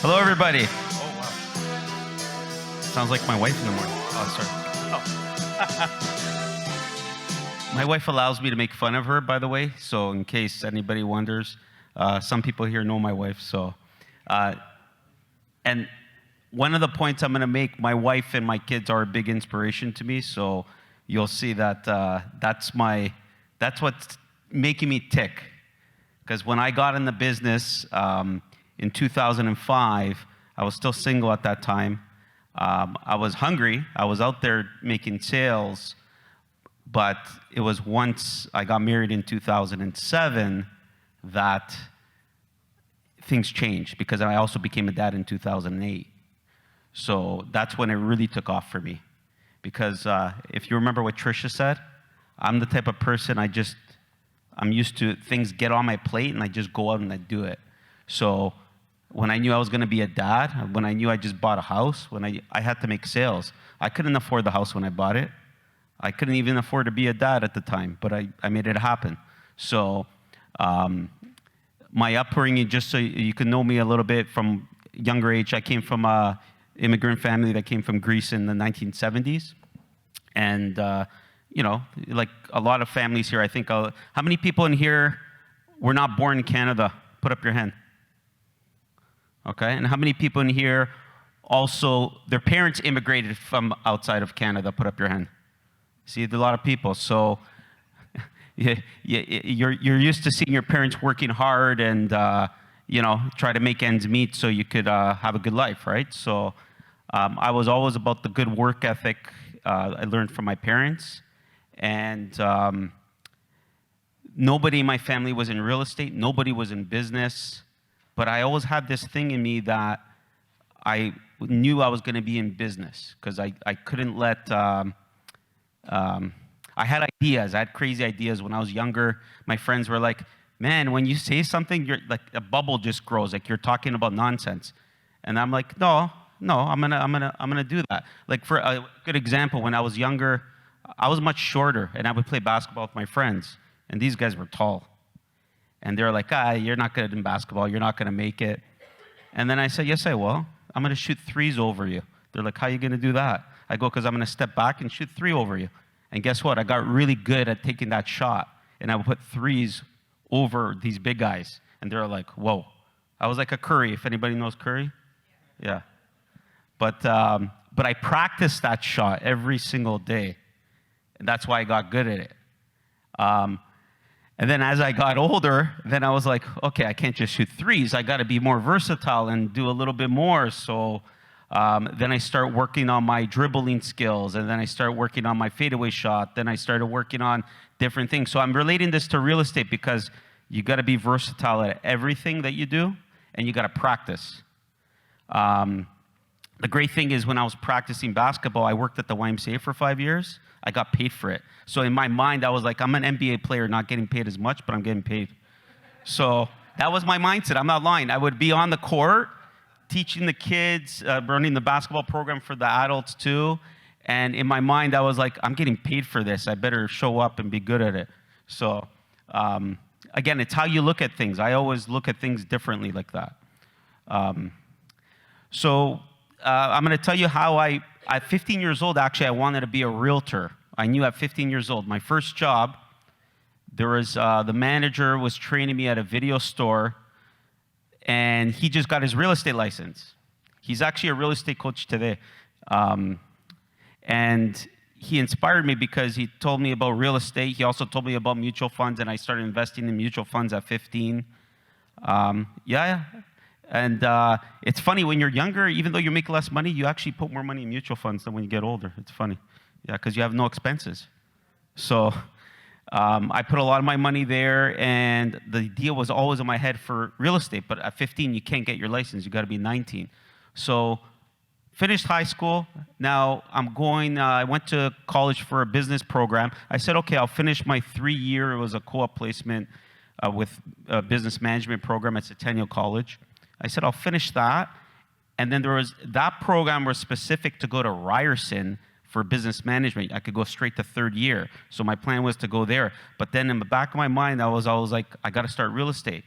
Hello, everybody. Oh, wow. Sounds like my wife in the morning. Oh, sorry. My wife allows me to make fun of her, by the way, so in case anybody wonders, some people here know my wife, so. And one of the points I'm going to make, my wife and my kids are a big inspiration to me, so you'll see that that's what's making me tick. Because when I got in the business in 2005, I was still single at that time. I was hungry. I was out there making sales, but it was once I got married in 2007 that things changed, because I also became a dad in 2008. So that's when it really took off for me. Because if you remember what Trisha said, I'm the type of person I'm used to things get on my plate and I just go out and I do it. So when I knew I was going to be a dad, when I knew I just bought a house, when I had to make sales. I couldn't afford the house when I bought it. I couldn't even afford to be a dad at the time, but I made it happen. So my upbringing, just so you can know me a little bit from younger age, I came from an immigrant family that came from Greece in the 1970s. And you know, like a lot of families here, I think, how many people in here were not born in Canada? Put up your hand. Okay, and how many people in here also, their parents immigrated from outside of Canada? Put up your hand. See, a lot of people. So you're used to seeing your parents working hard and, you know, try to make ends meet so you could have a good life, right? So I was always about the good work ethic I learned from my parents. And nobody in my family was in real estate. Nobody was in business. But I always had this thing in me that I knew I was going to be in business, because I couldn't let, I had ideas. I had crazy ideas when I was younger. My friends were like, man, when you say something, you're like a bubble just grows, like you're talking about nonsense. And I'm like, no, I'm gonna do that. Like, for a good example, when I was younger, I was much shorter, and I would play basketball with my friends, and these guys were tall. And they're like, you're not good in basketball, you're not gonna make it. And then I said, yes, I will. I'm gonna shoot threes over you. They're like, how are you gonna do that? I go, because I'm gonna step back and shoot three over you. And guess what? I got really good at taking that shot, and I would put threes over these big guys. And they're like, whoa. I was like a Curry, if anybody knows Curry. Yeah. But I practiced that shot every single day. And that's why I got good at it. And then as I got older, then I was like, okay, I can't just shoot threes. I got to be more versatile and do a little bit more. So then I start working on my dribbling skills, and then I start working on my fadeaway shot. Then I started working on different things. So I'm relating this to real estate, because you got to be versatile at everything that you do, and you got to practice. The great thing is, when I was practicing basketball, I worked at the YMCA for 5 years. I got paid for it. So in my mind, I was like, I'm an NBA player, not getting paid as much, but I'm getting paid. So that was my mindset. I'm not lying. I would be on the court, teaching the kids, running the basketball program for the adults too. And in my mind, I was like, I'm getting paid for this. I better show up and be good at it. So again, it's how you look at things. I always look at things differently like that. So I'm going to tell you how at 15 years old, actually, I wanted to be a realtor. I knew at 15 years old, my first job, there was the manager was training me at a video store, and he just got his real estate license. He's actually a real estate coach today. And he inspired me because he told me about real estate. He also told me about mutual funds, and I started investing in mutual funds at 15. And it's funny, when you're younger, even though you make less money, you actually put more money in mutual funds than when you get older. It's funny. Yeah, because you have no expenses. So I put a lot of my money there, and the deal was always in my head for real estate. But at 15, you can't get your license. You got to be 19. So finished high school. Now I went to college for a business program. I said, okay, I'll finish my 3-year. It was a co-op placement with a business management program at Centennial College. I said, I'll finish that. And then that program was specific to go to Ryerson for business management. I could go straight to 3rd year. So my plan was to go there. But then in the back of my mind, I was always like, I got to start real estate.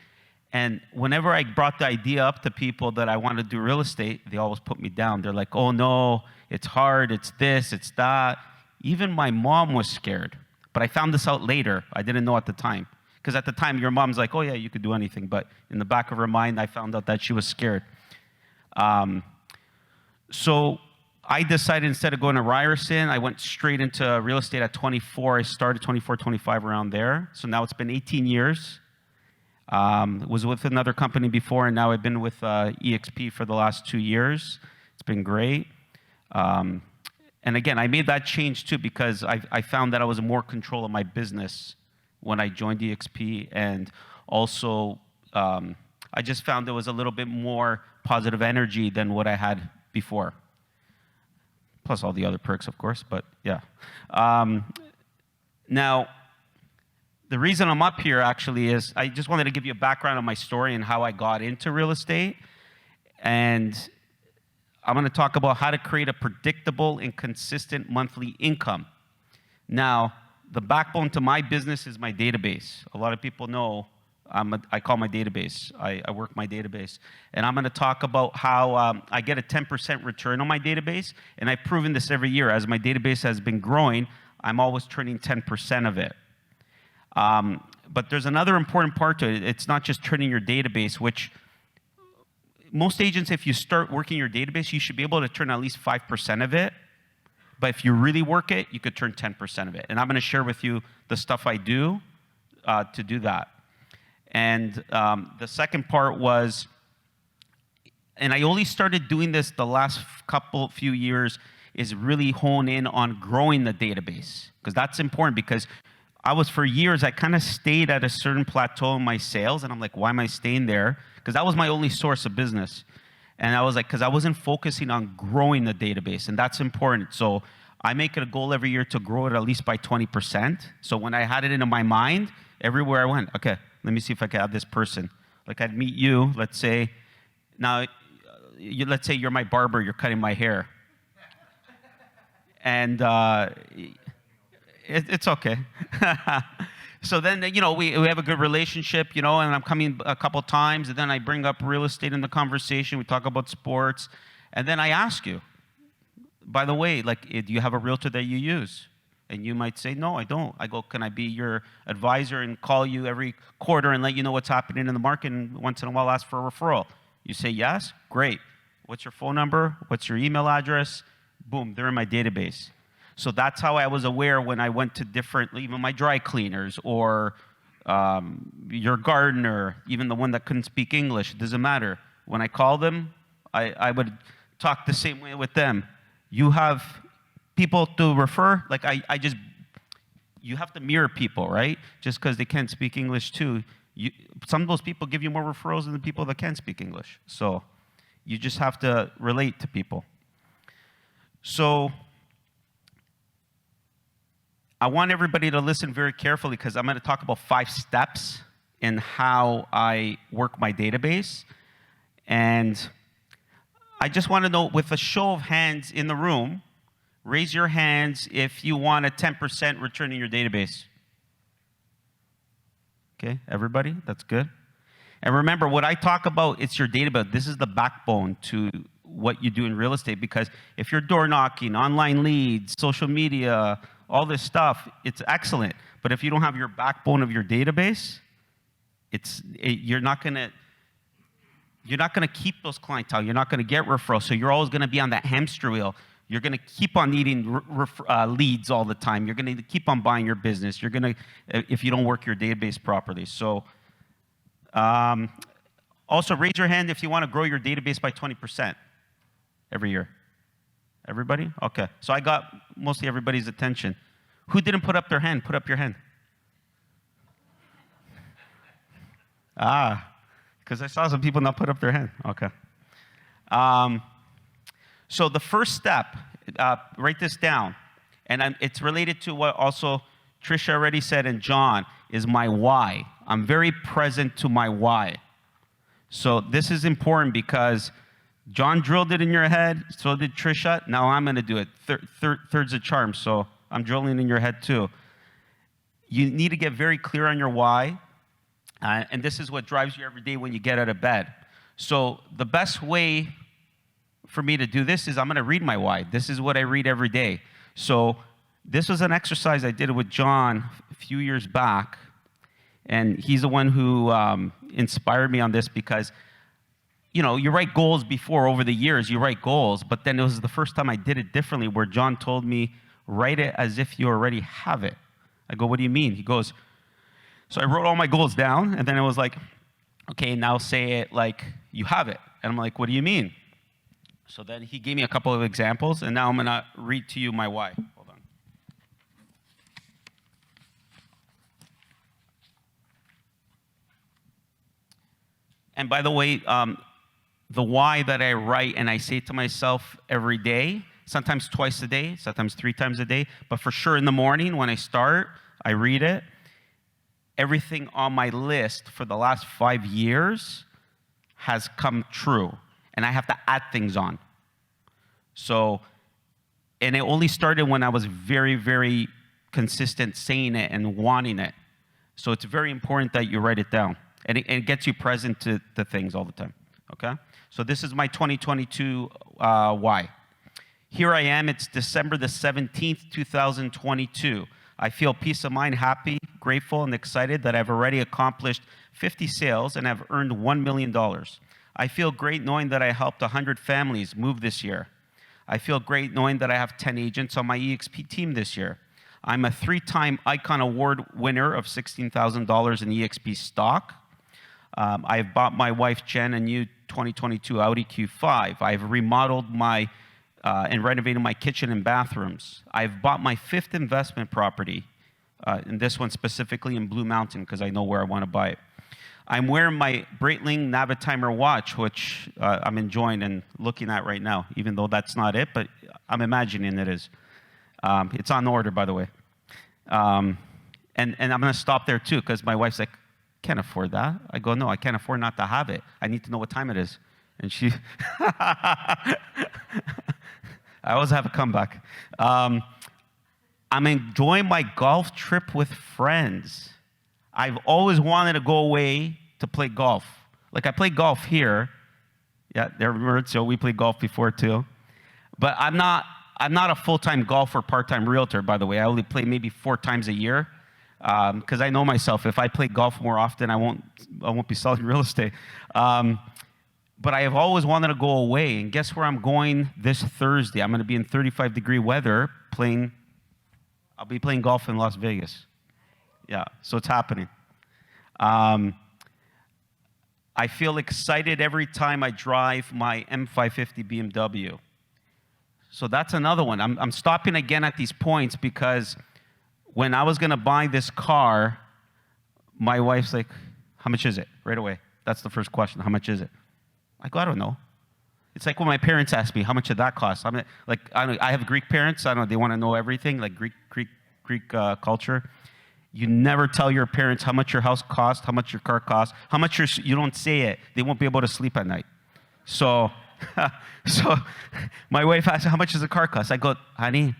And whenever I brought the idea up to people that I wanted to do real estate, they always put me down. They're like, oh no, it's hard, it's this, it's that. Even my mom was scared. But I found this out later. I didn't know at the time. Because at the time, your mom's like, oh yeah, you could do anything. But in the back of her mind, I found out that she was scared. So I decided instead of going to Ryerson, I went straight into real estate at 24. I started 24, 25 around there. So now it's been 18 years. Was with another company before, and now I've been with eXp for the last 2 years. It's been great. And again, I made that change too because I found that I was in more control of my business when I joined eXp, and also I just found there was a little bit more positive energy than what I had before. Plus all the other perks, of course, but yeah. Now, the reason I'm up here actually is I just wanted to give you a background on my story and how I got into real estate. And I'm going to talk about how to create a predictable and consistent monthly income. Now, the backbone to my business is my database. A lot of people know I call my database. I work my database. And I'm going to talk about how I get a 10% return on my database. And I've proven this every year. As my database has been growing, I'm always turning 10% of it. But there's another important part to it. It's not just turning your database, which most agents, if you start working your database, you should be able to turn at least 5% of it. But if you really work it, you could turn 10% of it. And I'm going to share with you the stuff I do to do that. And the second part was, and I only started doing this the last few years, is really hone in on growing the database. Because that's important, because for years, I kind of stayed at a certain plateau in my sales, and I'm like, why am I staying there? Because that was my only source of business. And I was like, because I wasn't focusing on growing the database, and that's important. So I make it a goal every year to grow it at least by 20%. So when I had it in my mind, everywhere I went, okay, let me see if I can have this person. Like I'd meet you, let's say, now, let's say you're my barber, you're cutting my hair. And it's okay. So then, we have a good relationship, and I'm coming a couple times, and then I bring up real estate in the conversation. We talk about sports. And then I ask you, by the way, like, do you have a realtor that you use? And you might say, no, I don't. I go, can I be your advisor and call you every quarter and let you know what's happening in the market, and once in a while ask for a referral? You say yes? Great. What's your phone number? What's your email address? Boom, they're in my database. So that's how I was aware when I went to different, even my dry cleaners or your gardener, even the one that couldn't speak English, it doesn't matter. When I call them, I would talk the same way with them. You have people to refer, like you have to mirror people, right? Just because they can't speak English too. Some of those people give you more referrals than the people that can speak English. So you just have to relate to people. So I want everybody to listen very carefully because I'm going to talk about 5 steps in how I work my database. And I just want to know, with a show of hands in the room, raise your hands if you want a 10% return in your database. Okay, everybody? That's good. And remember, what I talk about, it's your database. This is the backbone to what you do in real estate, because if you're door knocking, online leads, social media, all this stuff, it's excellent. But if you don't have your backbone of your database, you're not gonna keep those clientele. You're not gonna get referrals. So you're always gonna be on that hamster wheel. You're gonna keep on needing leads all the time. You're gonna keep on buying your business. You're gonna, if you don't work your database properly. So also raise your hand if you want to grow your database by 20% every year. Everybody? Okay. So I got mostly everybody's attention. Who didn't put up their hand? Put up your hand. Because I saw some people not put up their hand. Okay. So the first step, write this down. And it's related to what also Trisha already said and John, is my why. I'm very present to my why. So this is important because John drilled it in your head, so did Trisha. Now I'm going to do it. Third's a charm, so I'm drilling in your head too. You need to get very clear on your why. And this is what drives you every day when you get out of bed. So the best way for me to do this is I'm going to read my why. This is what I read every day. So this was an exercise I did with John a few years back. And he's the one who inspired me on this because, you know, you write goals before over the years, you write goals, but then it was the first time I did it differently where John told me, write it as if you already have it. I go, what do you mean? He goes, so I wrote all my goals down, and then it was like, okay, now say it like you have it. And I'm like, what do you mean? So then he gave me a couple of examples, and now I'm going to read to you my why. Hold on. And by the way, the why that I write and I say to myself every day, sometimes twice a day, sometimes 3 times a day, but for sure in the morning when I start, I read it. Everything on my list for the last 5 years has come true, and I have to add things on. So, and it only started when I was very, very consistent saying it and wanting it. So it's very important that you write it down, and it gets you present to things all the time, okay? So this is my 2022 why. Here I am, it's December the 17th, 2022. I feel peace of mind, happy, grateful, and excited that I've already accomplished 50 sales and have earned $1 million. I feel great knowing that I helped 100 families move this year. I feel great knowing that I have 10 agents on my eXp team this year. I'm a 3-time Icon Award winner of $16,000 in eXp stock. I've bought my wife Jen a new 2022 Audi Q5. I've remodeled my and renovated my kitchen and bathrooms. I've bought my 5th investment property, and this one specifically in Blue Mountain because I know where I want to buy it. I'm wearing my Breitling Navitimer watch, which I'm enjoying and looking at right now, even though that's not it, but I'm imagining it is. It's on order, by the way. And I'm going to stop there, too, because my wife's like, can't afford that. I go, no, I can't afford not to have it. I need to know what time it is. And she... I always have a comeback. I'm enjoying my golf trip with friends. I've always wanted to go away to play golf. Like I play golf here. Yeah, there, so we played golf before too. But I'm not a full-time golfer, part-time realtor, by the way. I only play maybe 4 times a year. Because I know myself, if I play golf more often, I won't be selling real estate. But I have always wanted to go away, and guess where I'm going this Thursday? I'm going to be in 35-degree weather I'll be playing golf in Las Vegas. Yeah, so it's happening. I feel excited every time I drive my M550 BMW. So that's another one. I'm stopping again at these points because when I was going to buy this car, my wife's like, how much is it? Right away. That's the first question. How much is it? I go, I don't know. It's like when my parents ask me, how much did that cost? I have Greek parents. I don't know. They want to know everything, like Greek culture. You never tell your parents how much your house cost, how much your car cost, how much you don't say it. They won't be able to sleep at night. So, so my wife asks, how much does the car cost? I go, honey,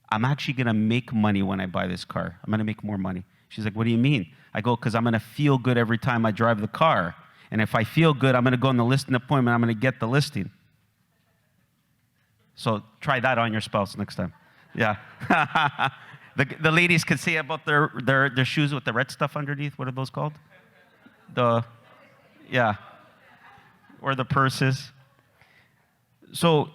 I'm actually going to make money when I buy this car. I'm going to make more money. She's like, what do you mean? I go, because I'm going to feel good every time I drive the car. And if I feel good, I'm going to go on the listing appointment. I'm going to get the listing. So try that on your spouse next time. Yeah. The ladies can say about their shoes with the red stuff underneath. What are those called? Yeah. Or the purses. So,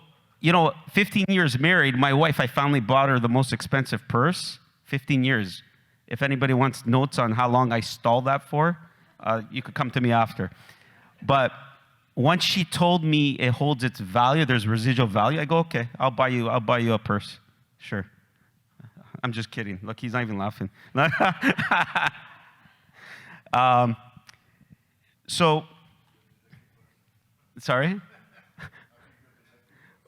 15 years married, my wife, I finally bought her the most expensive purse. 15 years. If anybody wants notes on how long I stalled that for, you could come to me after. But once she told me it holds its value, there's residual value, I go, okay, I'll buy you a purse. Sure. I'm just kidding. Look, he's not even laughing. Sorry?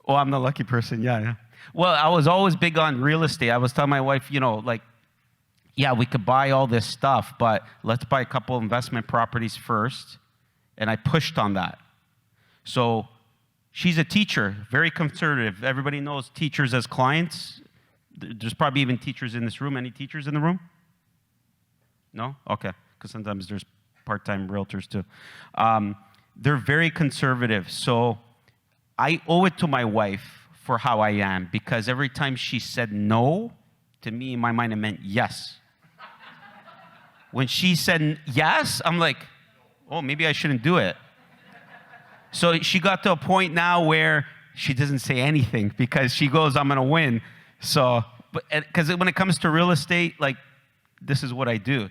Oh, I'm the lucky person. Yeah. Well, I was always big on real estate. I was telling my wife, yeah, we could buy all this stuff, but let's buy a couple investment properties first. And I pushed on that. So she's a teacher, very conservative. Everybody knows teachers as clients. There's probably even teachers in this room. Any teachers in the room? No? Okay. Because sometimes there's part-time realtors too. They're very conservative. So I owe it to my wife for how I am, because every time she said no, to me, in my mind, it meant yes. When she said yes, I'm like, oh, maybe I shouldn't do it. So she got to a point now where she doesn't say anything because she goes, I'm going to win. So, because when it comes to real estate, like, this is what I do.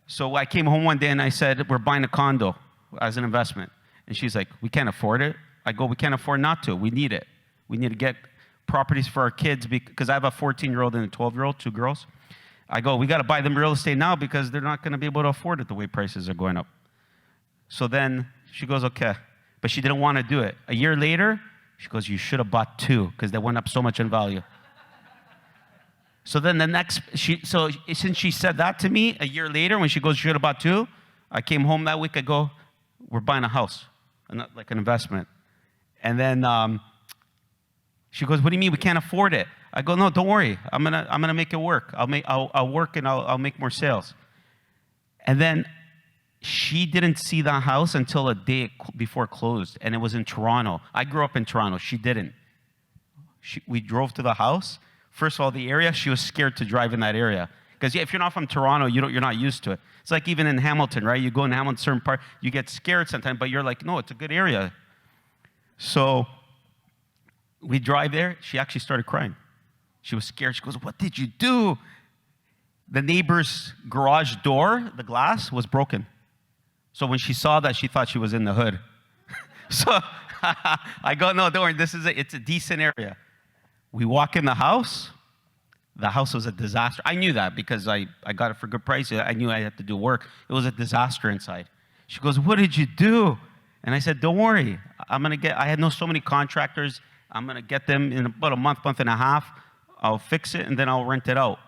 So I came home one day and I said, we're buying a condo as an investment. And she's like, we can't afford it. I go, we can't afford not to. We need it. We need to get properties for our kids because I have a 14-year-old and a 12-year-old, 2 girls. I go, we got to buy them real estate now because they're not going to be able to afford it the way prices are going up. So then she goes, okay. But she didn't want to do it. A year later, she goes, you should have bought 2 because they went up so much in value. So then since she said that to me, a year later, when she goes, you should have bought 2, I came home that week, I go, we're buying a house, like an investment. And then she goes, what do you mean we can't afford it? I go, no, don't worry. I'm gonna make it work. I'll work and I'll make more sales. And then she didn't see that house until a day before it closed, and it was in Toronto. I grew up in Toronto. She didn't. We drove to the house. First of all, the area, she was scared to drive in that area. Because if you're not from Toronto, you're not used to it. It's like even in Hamilton, right? You go in Hamilton, certain part, you get scared sometimes, but you're like, no, it's a good area. So we drive there. She actually started crying. She was scared. She goes, what did you do? The neighbor's garage door, the glass, was broken. So when she saw that, she thought she was in the hood. So I go, no, don't worry, it's a decent area. We walk in the house. The house was a disaster. I knew that because I got it for a good price. I knew I had to do work. It was a disaster inside. She goes, what did you do? And I said, don't worry. I had so many contractors. I'm going to get them in about a month and a half. I'll fix it, and then I'll rent it out.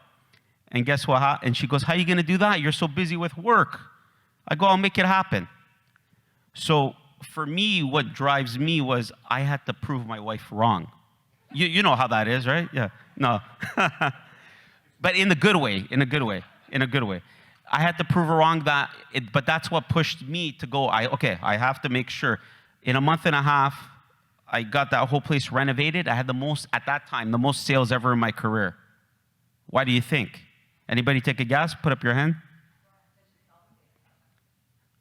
And guess what? And she goes, how are you going to do that? You're so busy with work. I go, I'll make it happen. So for me, what drives me was I had to prove my wife wrong. You know how that is, right? Yeah. No. But in a good way, in a good way. I had to prove her wrong, but that's what pushed me to go, I have to make sure. In a month and a half, I got that whole place renovated. I had at that time, the most sales ever in my career. Why do you think? Anybody take a guess? Put up your hand.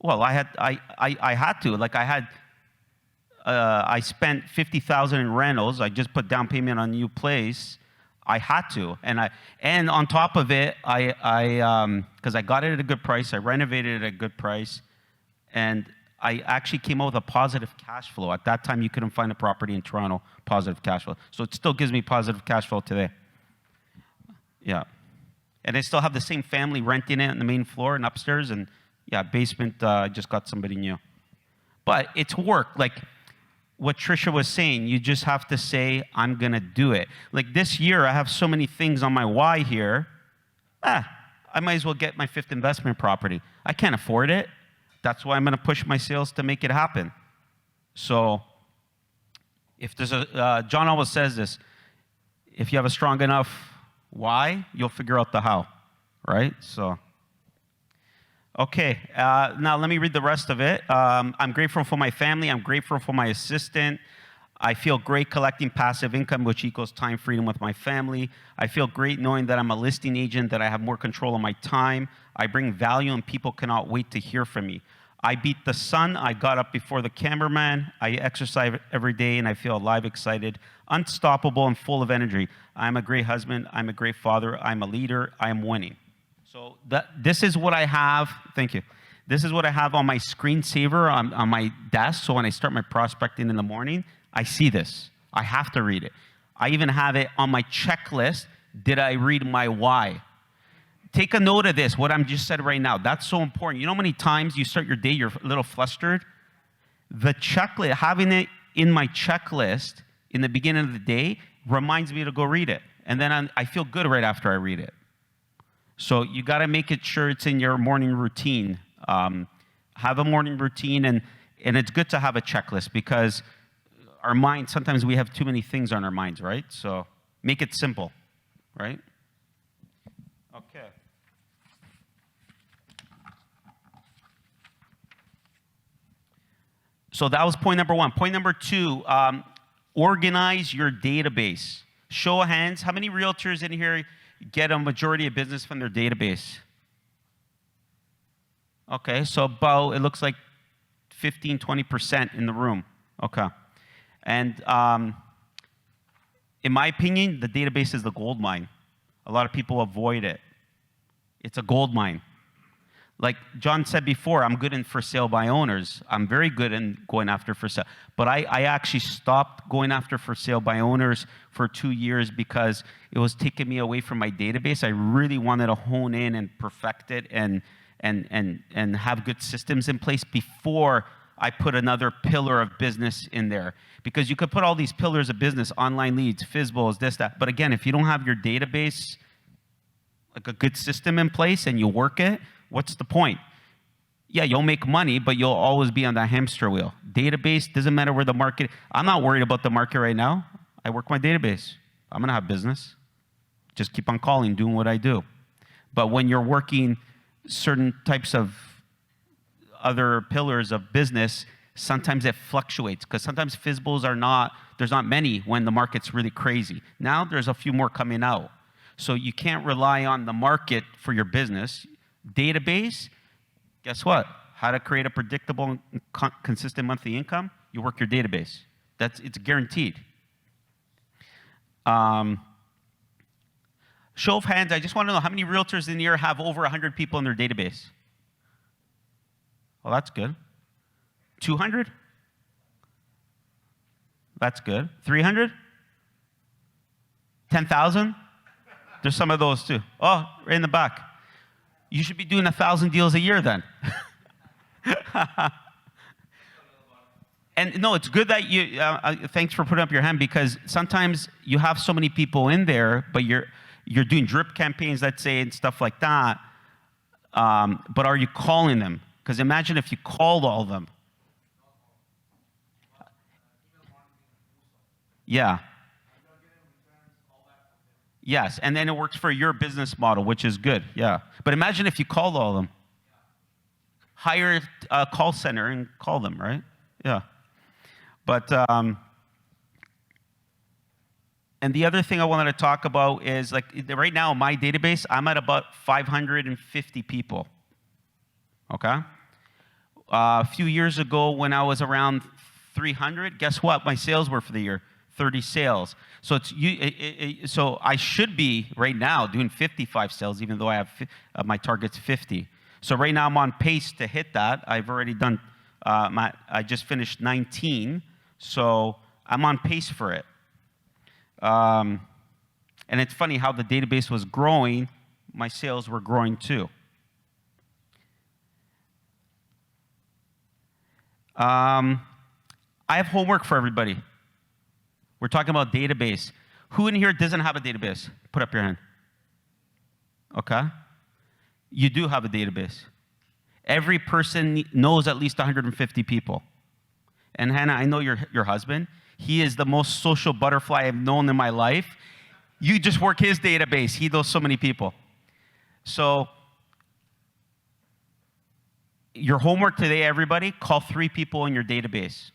Well, I had to. Like I spent $50,000 in rentals. I just put down payment on a new place. I had to, and on top of it, because I got it at a good price, I renovated it at a good price, and I actually came out with a positive cash flow. At that time, you couldn't find a property in Toronto positive cash flow, so it still gives me positive cash flow today. Yeah, and I still have the same family renting it on the main floor and upstairs, and yeah, basement. I just got somebody new, but it's work. Like what Trisha was saying, you just have to say, I'm going to do it. Like this year, I have so many things on my why here. I might as well get my 5th investment property. I can't afford it. That's why I'm going to push my sales to make it happen. So if there's John always says this, if you have a strong enough why, you'll figure out the how, right? So. Okay, now let me read the rest of it. I'm grateful for my family. I'm grateful for my assistant. I feel great collecting passive income, which equals time freedom with my family. I feel great knowing that I'm a listing agent, that I have more control of my time. I bring value and people cannot wait to hear from me. I beat the sun. I got up before the cameraman. I exercise every day and I feel alive, excited, unstoppable, and full of energy. I'm a great husband. I'm a great father. I'm a leader. I am winning. So this is what I have. Thank you. This is what I have on my screensaver on my desk. So when I start my prospecting in the morning, I see this. I have to read it. I even have it on my checklist. Did I read my why? Take a note of this, what I'm just said right now. That's so important. You know how many times you start your day, you're a little flustered? The checklist, having it in my checklist in the beginning of the day reminds me to go read it. And then I feel good right after I read it. So you got to make it sure it's in your morning routine. Have a morning routine, and it's good to have a checklist because our mind, sometimes we have too many things on our minds, right? So make it simple, right? Okay. So that was point number one. Point number two, organize your database. Show of hands, how many realtors in here get a majority of business from their database? Okay, so about, it looks like 15, 20% in the room. Okay. And in my opinion, the database is the gold mine. A lot of people avoid it. It's a gold mine. Like John said before, I'm good in for sale by owners. I'm very good in going after for sale. But I actually stopped going after for sale by owners for 2 years because it was taking me away from my database. I really wanted to hone in and perfect it and have good systems in place before I put another pillar of business in there. Because you could put all these pillars of business, online leads, FISBOs, this, that. But again, if you don't have your database, like a good system in place and you work it, what's the point? Yeah, you'll make money, but you'll always be on that hamster wheel. Database, doesn't matter where the market, I'm not worried about the market right now. I work my database. I'm gonna have business. Just keep on calling, doing what I do. But when you're working certain types of other pillars of business, sometimes it fluctuates because sometimes FISBOs are not, there's not many when the market's really crazy. Now there's a few more coming out. So you can't rely on the market for your business. Database, guess what? How to create a predictable, consistent monthly income? You work your database. It's guaranteed. Show of hands, I just want to know how many realtors in here have over 100 people in their database? Well, that's good. 200? That's good. 300? 10,000? There's some of those too. Oh, right in the back. You should be doing 1,000 deals a year then. And no, it's good that you, thanks for putting up your hand, because sometimes you have so many people in there, but you're doing drip campaigns, let's say, and stuff like that. But are you calling them? Because imagine if you called all of them. Yeah. Yes, and then it works for your business model, which is good, yeah. But imagine if you called all of them. Hire a call center and call them, right? Yeah. But, and the other thing I wanted to talk about is, like, right now in my database, I'm at about 550 people, okay? A few years ago when I was around 300, guess what my sales were for the year? 30 sales. So so I should be right now doing 55 sales, even though I have my target's 50. So right now I'm on pace to hit that. I've already done I just finished 19, so I'm on pace for it. And it's funny how the database was growing, my sales were growing too. I have homework for everybody. We're talking about database. Who in here doesn't have a database? Put up your hand. Okay. You do have a database. Every person knows at least 150 people. And Hannah, I know your husband. He is the most social butterfly I've known in my life. You just work his database. He knows so many people. So your homework today, everybody, call 3 people in your database.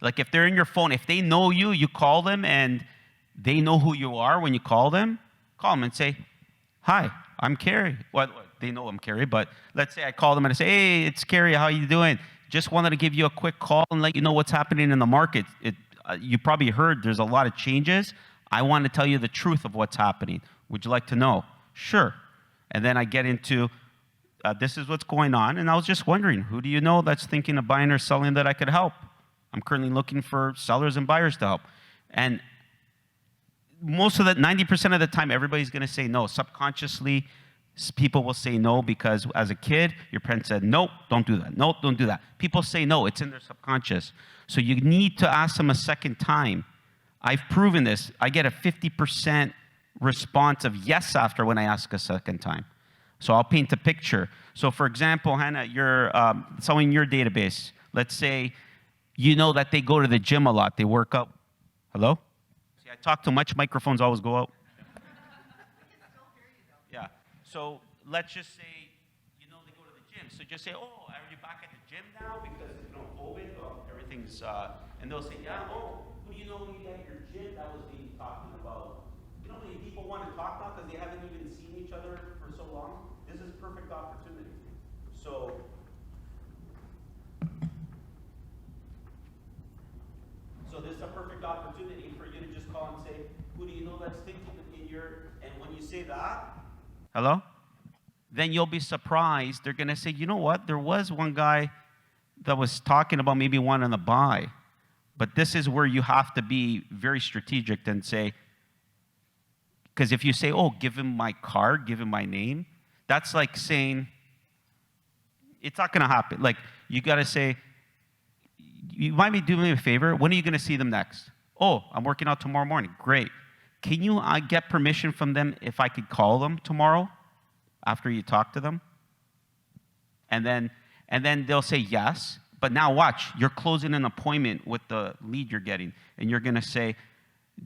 Like if they're in your phone, if they know you, you call them and they know who you are when you call them and say, hi, I'm Kerry. Well, they know I'm Kerry, but let's say I call them and I say, hey, it's Kerry, how you doing? Just wanted to give you a quick call and let you know what's happening in the market. You probably heard there's a lot of changes. I want to tell you the truth of what's happening. Would you like to know? Sure. And then I get into, this is what's going on. And I was just wondering, who do you know that's thinking of buying or selling that I could help? I'm currently looking for sellers and buyers to help. And most of the, 90% of the time, everybody's going to say no. Subconsciously, people will say no because as a kid, your parents said, nope, don't do that. Nope, don't do that. People say no. It's in their subconscious. So you need to ask them a second time. I've proven this. I get a 50% response of yes after when I ask a second time. So I'll paint a picture. So for example, Hannah, you're someone in your database. Let's say you know that they go to the gym a lot. They work out. Hello? See, I talk too much. Microphones always go out. Yeah. So let's just say, you know, they go to the gym. So just say, oh, are you back at the gym now? Because, you know, COVID, everything things, and they'll say, yeah, oh, who do you know when you get your gym? That was me talking about. You know how many people want to talk now because they haven't even seen each other for so long? This is a perfect opportunity. So this is a perfect opportunity for you to just call and say, who do you know that's thinking in your, and when you say that, hello? Then you'll be surprised. They're going to say, you know what? There was one guy that was talking about maybe wanting to buy. But this is where you have to be very strategic and say, because if you say, oh, give him my card, give him my name, that's like saying, it's not going to happen. Like, you got to say, you might be doing me a favor. When are you going to see them next? Oh, I'm working out tomorrow morning. Great. Can you get permission from them if I could call them tomorrow after you talk to them? And then they'll say yes. But now watch. You're closing an appointment with the lead you're getting. And you're going to say,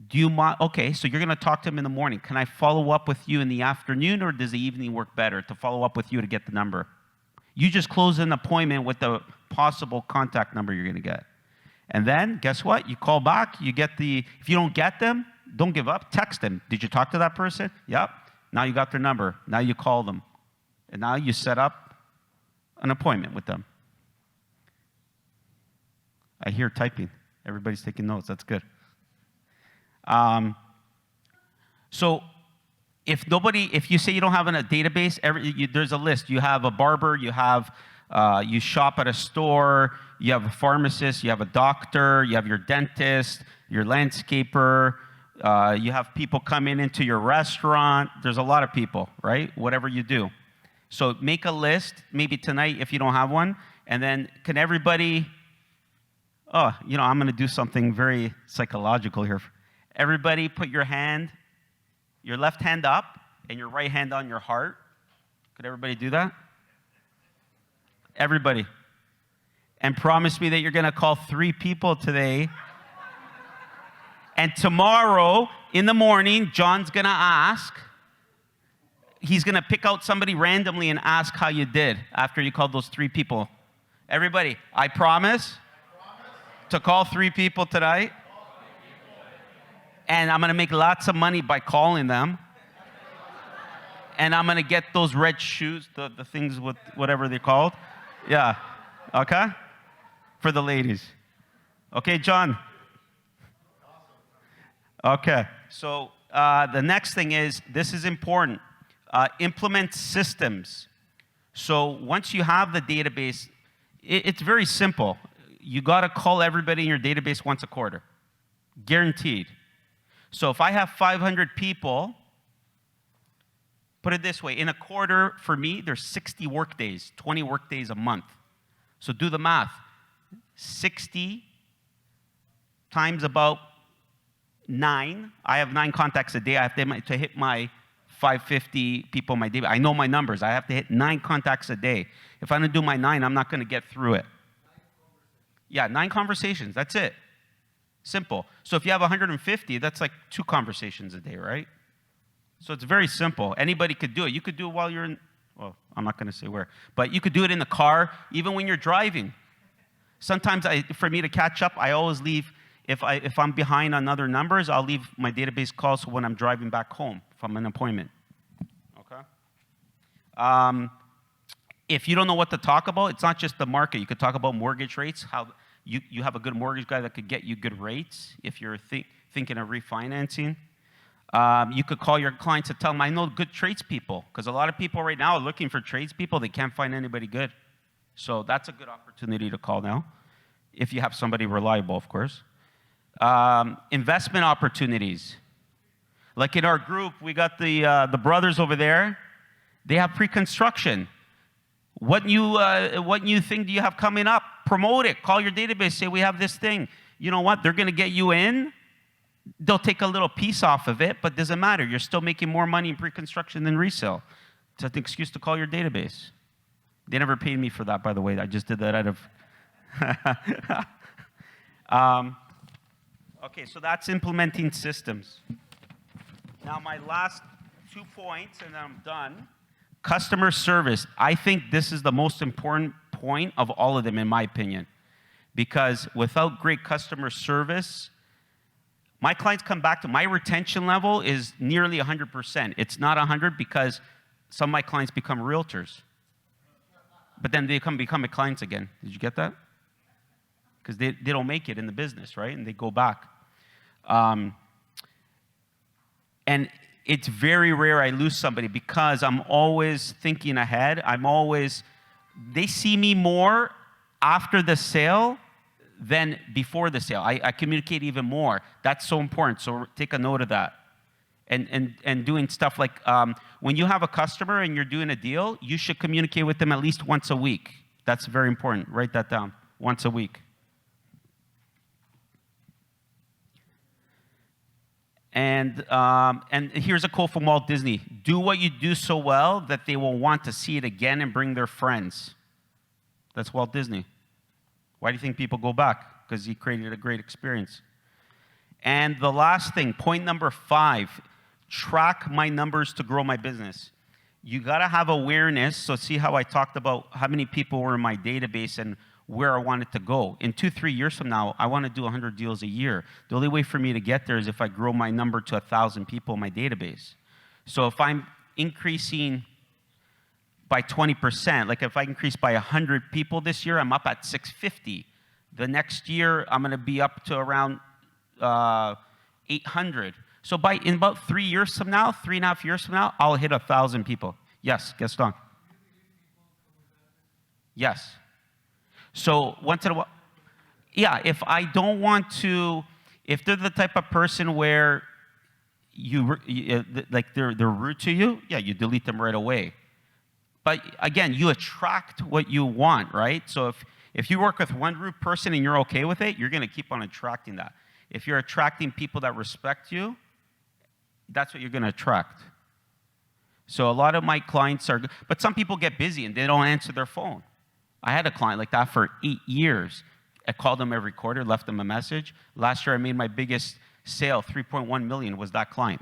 do you mind? Okay, so you're going to talk to them in the morning. Can I follow up with you in the afternoon, or does the evening work better to follow up with you to get the number? You just close an appointment with the possible contact number you're going to get. And then, guess what? You call back. You get if you don't get them, don't give up. Text them. Did you talk to that person? Yep. Now you got their number. Now you call them. And now you set up an appointment with them. I hear typing. Everybody's taking notes. That's good. So if you say you don't have a database, there's a list. You have a barber, you shop at a store, you have a pharmacist, you have a doctor, you have your dentist, your landscaper, you have people coming into your restaurant. There's a lot of people, right? Whatever you do. So make a list, maybe tonight if you don't have one, and then can everybody, I'm going to do something very psychological here. Everybody put your left hand up and your right hand on your heart. Could everybody do that? Everybody. And promise me that you're going to call 3 people today. And tomorrow in the morning, John's going to ask. He's going to pick out somebody randomly and ask how you did after you called those 3 people. Everybody, I promise to call 3 people tonight. And I'm going to make lots of money by calling them. And I'm going to get those red shoes, the things with whatever they're called. Yeah. Okay? For the ladies. Okay, John? Okay. So the next thing is, this is important. Implement systems. So once you have the database, it's very simple. You got to call everybody in your database once a quarter. Guaranteed. So if I have 500 people, put it this way, in a quarter for me, there's 60 work days, 20 work days a month. So do the math. 60 times about 9. I have 9 contacts a day. I have to hit my 550 people in my database. I know my numbers. I have to hit 9 contacts a day. If I don't do my 9, I'm not going to get through it. Yeah, 9 conversations. That's it. Simple. So if you have 150, that's like 2 conversations a day, right? So it's very simple. Anybody could do it. You could do it while you're in, well, I'm not going to say where, but you could do it in the car, even when you're driving. Sometimes for me to catch up, I always leave, if I'm behind on other numbers, I'll leave my database calls when I'm driving back home from an appointment. Okay? If you don't know what to talk about, it's not just the market. You could talk about mortgage rates, how you have a good mortgage guy that could get you good rates if you're thinking of refinancing. You could call your clients and tell them, I know good tradespeople, because a lot of people right now are looking for tradespeople. They can't find anybody good. So that's a good opportunity to call now, if you have somebody reliable, of course. Investment opportunities. Like in our group, we got the brothers over there. They have pre-construction. What new thing do you have coming up? Promote it. Call your database. Say, we have this thing. You know what? They're going to get you in. They'll take a little piece off of it, but doesn't matter. You're still making more money in pre-construction than resale. It's an excuse to call your database. They never paid me for that, by the way. I just did that out of... Okay, so that's implementing systems. Now, my last 2 points, and then I'm done. Customer service. I think this is the most important point of all of them, in my opinion. because without great customer service, my clients come back to my retention level is nearly 100%. It's not 100 because some of my clients become realtors. But then they become clients again. Did you get that? Because they don't make it in the business, right? And they go back. And it's very rare I lose somebody because I'm always thinking ahead. They see me more after the sale than before the sale. I communicate even more. That's so important. So take a note of that. And doing stuff like when you have a customer and you're doing a deal, you should communicate with them at least once a week. That's very important. Write that down. Once a week. And here's a quote from Walt Disney. Do what you do so well that they will want to see it again and bring their friends. That's Walt Disney. Why do you think people go back? Because he created a great experience. And the last thing, point number 5, track my numbers to grow my business. You got to have awareness. So see how I talked about how many people were in my database and where I wanted to go. In 2-3 years from now, I want to do 100 deals a year. The only way for me to get there is if I grow my number to 1,000 people in my database. So if I'm increasing by 20%, like if I increase by 100 people this year, I'm up at 650. The next year, I'm going to be up to around 800. So in about 3 years from now, 3.5 years from now, I'll hit 1,000 people. Yes, Gaston. Yes. So once in a while, yeah, if I don't want to, if they're the type of person where like they're rude to you, yeah, you delete them right away. But again, you attract what you want, right? So if you work with one rude person and you're okay with it, you're going to keep on attracting that. If you're attracting people that respect you, that's what you're going to attract. So a lot of my clients are, but some people get busy and they don't answer their phone. I had a client like that for 8 years. I called them every quarter, left them a message. Last year I made my biggest sale, 3.1 million, was that client.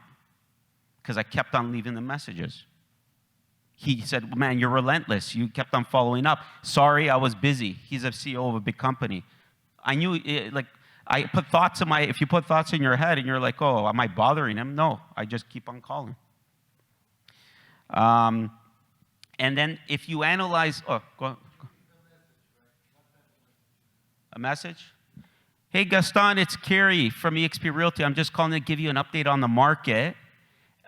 Because I kept on leaving them messages. He said, man, you're relentless. You kept on following up. Sorry, I was busy. He's a CEO of a big company. I knew, I put thoughts in if you put thoughts in your head and you're like, oh, am I bothering him? No, I just keep on calling. And then if you analyze, go on. A message? Hey, Gaston, it's Kerry from eXpRealty. I'm just calling to give you an update on the market.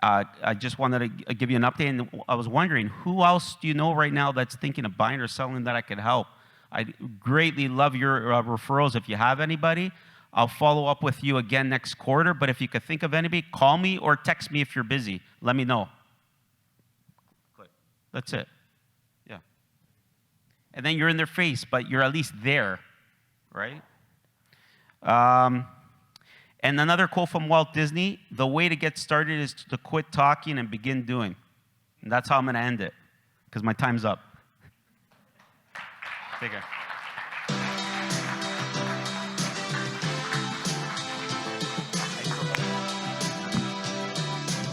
I just wanted to give you an update, and I was wondering, who else do you know right now that's thinking of buying or selling that I could help? I'd greatly love your referrals if you have anybody. I'll follow up with you again next quarter, but if you could think of anybody, call me or text me if you're busy. Let me know. That's it. Yeah. And then you're in their face, but you're at least there. Right? And another quote from Walt Disney, the way to get started is to quit talking and begin doing. And that's how I'm going to end it, because my time's up. Take care.